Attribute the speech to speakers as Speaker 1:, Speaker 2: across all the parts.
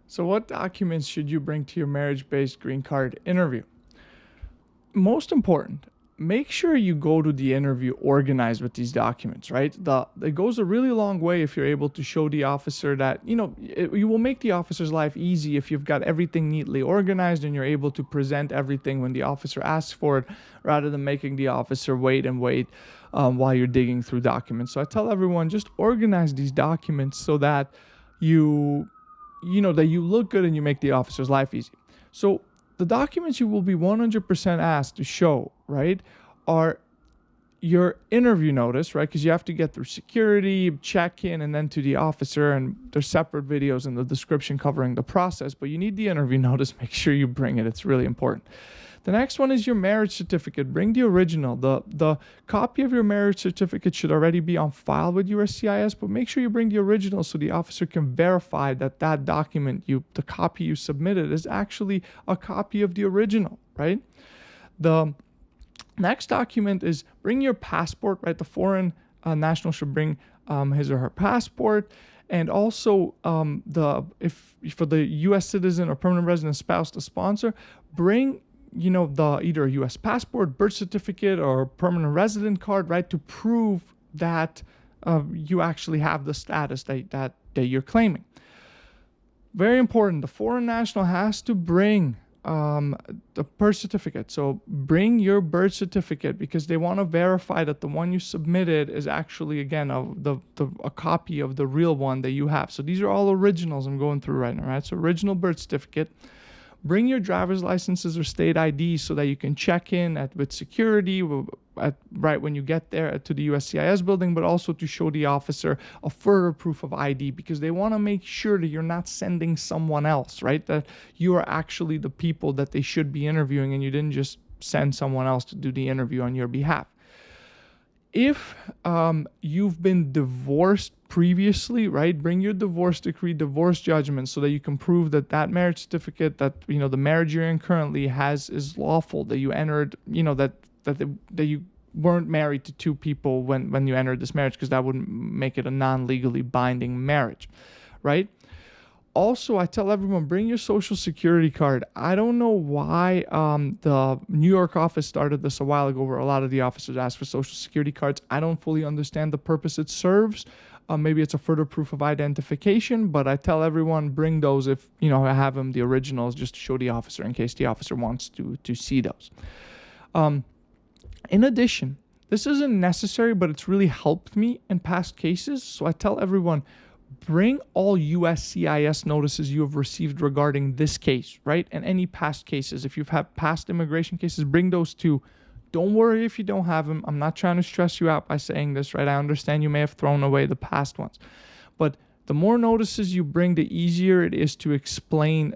Speaker 1: So what documents should you bring to your marriage-based green card interview? Most important, make sure you go to the interview organized with these documents, right? It goes a really long way if you're able to show the officer that, you will make the officer's life easy if you've got everything neatly organized and you're able to present everything when the officer asks for it, rather than making the officer wait while you're digging through documents. So I tell everyone, just organize these documents so that that you look good and you make the officer's life easy. So the documents you will be 100% asked to show, right, are your interview notice, right, because you have to get through security, check-in, and then to the officer, and there's separate videos in the description covering the process, but you need the interview notice. Make sure you bring it. It's really important. The next one is your marriage certificate. Bring the original. The copy of your marriage certificate should already be on file with USCIS, but make sure you bring the original so the officer can verify that document, the copy you submitted, is actually a copy of the original, right? The next document is bring your passport, right? The foreign national should bring his or her passport. And also, if for the U.S. citizen or permanent resident spouse, the sponsor, bring either a U.S. passport, birth certificate, or permanent resident card, right, to prove that you actually have the status that you're claiming. Very important. The foreign national has to bring the birth certificate. So bring your birth certificate, because they want to verify that the one you submitted is actually, again, a copy of the real one that you have. So these are all originals I'm going through right now, right? So original birth certificate. Bring your driver's licenses or state IDs so that you can check in with security right when you get there to the USCIS building, but also to show the officer a further proof of ID, because they want to make sure that you're not sending someone else, right? That you are actually the people that they should be interviewing and you didn't just send someone else to do the interview on your behalf. If you've been divorced previously, right, bring your divorce decree, divorce judgment, so that you can prove that marriage certificate, that the marriage you're in currently is lawful, that you entered, that you weren't married to two people when you entered this marriage, because that would make it a non-legally binding marriage, right? Also, I tell everyone, bring your social security card. I don't know why the New York office started this a while ago, where a lot of the officers ask for social security cards. I don't fully understand the purpose it serves. Maybe it's a further proof of identification, but I tell everyone, bring those if, I have them, the originals, just to show the officer in case the officer wants to see those. In addition, this isn't necessary, but it's really helped me in past cases. So I tell everyone, bring all USCIS notices you have received regarding this case, right? And any past cases. If you've had past immigration cases, bring those too. Don't worry if you don't have them. I'm not trying to stress you out by saying this, right? I understand you may have thrown away the past ones. But the more notices you bring, the easier it is to explain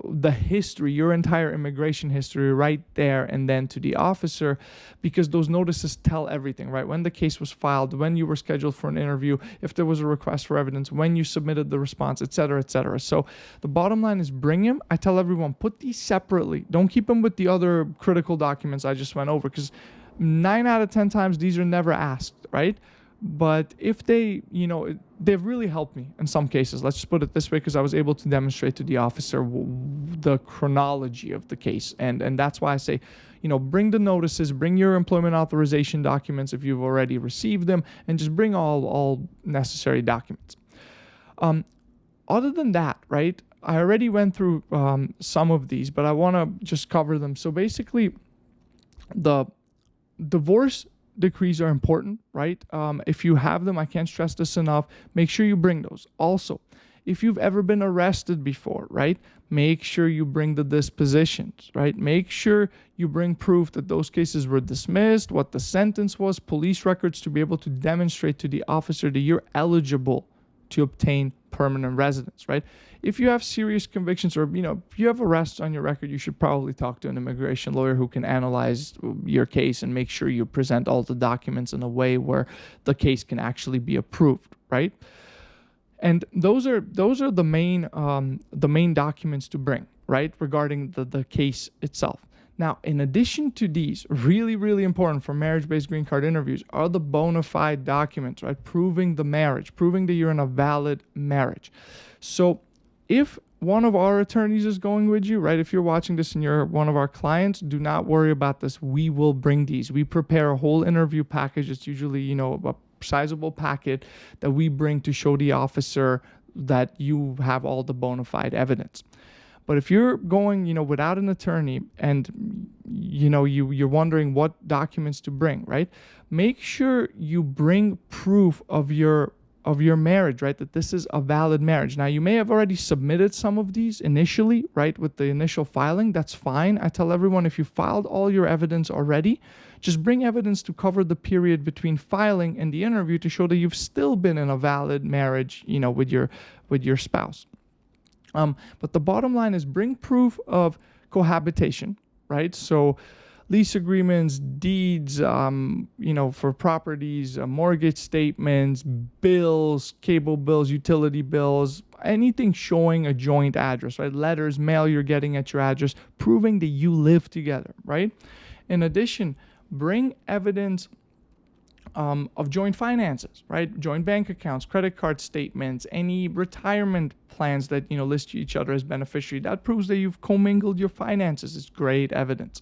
Speaker 1: the history, your entire immigration history right there and then to the officer, because those notices tell everything, right? When the case was filed, when you were scheduled for an interview, if there was a request for evidence, when you submitted the response, et cetera, et cetera. So the bottom line is bring them. I tell everyone, put these separately. Don't keep them with the other critical documents I just went over, because 9 out of 10 times these are never asked, right? But if they, they've really helped me in some cases. Let's just put it this way, because I was able to demonstrate to the officer the chronology of the case. And that's why I say, bring the notices, bring your employment authorization documents if you've already received them, and just bring all necessary documents. Other than that, right, I already went through some of these, but I want to just cover them. So basically, the divorce decrees are important, right? If you have them, I can't stress this enough, make sure you bring those. Also, if you've ever been arrested before, right, make sure you bring the dispositions, right? Make sure you bring proof that those cases were dismissed, what the sentence was, police records, to be able to demonstrate to the officer that you're eligible to obtain permanent residence, right? If you have serious convictions, or if you have arrests on your record, you should probably talk to an immigration lawyer who can analyze your case and make sure you present all the documents in a way where the case can actually be approved, right? And those are the main documents to bring, right, regarding the case itself. Now, in addition to these, really, really important for marriage-based green card interviews are the bona fide documents, right? Proving the marriage, proving that you're in a valid marriage. So if one of our attorneys is going with you, right? If you're watching this and you're one of our clients, do not worry about this. We will bring these. We prepare a whole interview package. It's usually, a sizable packet that we bring to show the officer that you have all the bona fide evidence. But if you're going, without an attorney and, you're wondering what documents to bring, right? Make sure you bring proof of your marriage, right? That this is a valid marriage. Now, you may have already submitted some of these initially, right? With the initial filing, that's fine. I tell everyone, if you filed all your evidence already, just bring evidence to cover the period between filing and the interview to show that you've still been in a valid marriage, with your spouse. But the bottom line is bring proof of cohabitation, right? So lease agreements, deeds, for properties, mortgage statements, bills, cable bills, utility bills, anything showing a joint address, right? Letters, mail you're getting at your address, proving that you live together, right? In addition, bring evidence of joint finances, right? Joint bank accounts, credit card statements, any retirement plans that, list each other as beneficiary. That proves that you've commingled your finances. It's great evidence.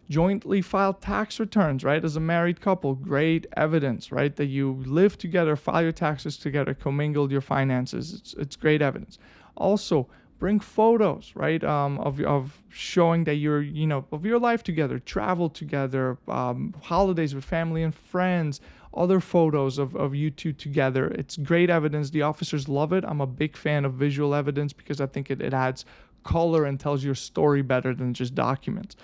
Speaker 1: Jointly filed tax returns, right? As a married couple, great evidence, right? That you live together, file your taxes together, commingled your finances. It's great evidence. Also, bring photos, right? Of showing that you're, of your life together, travel together, holidays with family and friends, other photos of you two together. It's great evidence. The officers love it. I'm a big fan of visual evidence because I think it adds color and tells your story better than just documents.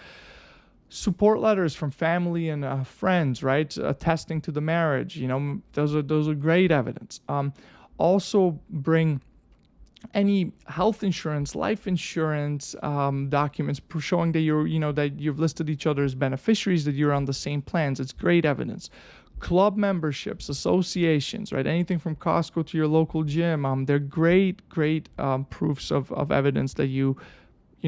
Speaker 1: Support letters from family and friends, right? Attesting to the marriage. Those are great evidence. Also bring any health insurance, life insurance documents showing that that you've listed each other as beneficiaries, that you're on the same plans. It's great evidence. Club memberships, associations, right? Anything from Costco to your local gym. They're great proofs of evidence that you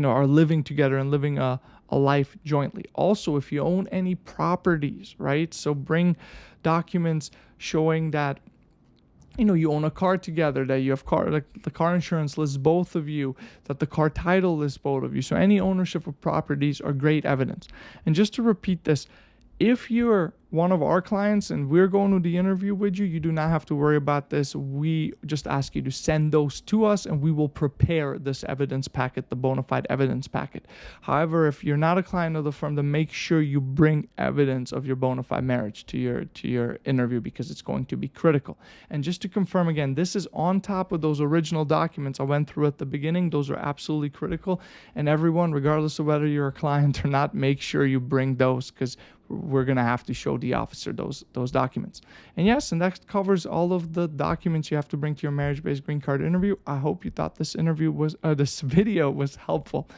Speaker 1: are living together and living a life jointly. Also, if you own any properties, right? So bring documents showing that you own a car together, that you have the car insurance lists both of you, that the car title lists both of you. So any ownership of properties are great evidence. And just to repeat this, if you're one of our clients and we're going to the interview with you, you do not have to worry about this. We just ask you to send those to us and we will prepare this evidence packet, the bona fide evidence packet. However, if you're not a client of the firm, then make sure you bring evidence of your bona fide marriage to your interview because it's going to be critical. And just to confirm again, this is on top of those original documents I went through at the beginning. Those are absolutely critical. And everyone, regardless of whether you're a client or not, make sure you bring those because we're going to have to show the officer those documents. And yes, and that covers all of the documents you have to bring to your marriage-based green card interview. I hope you thought this video was helpful.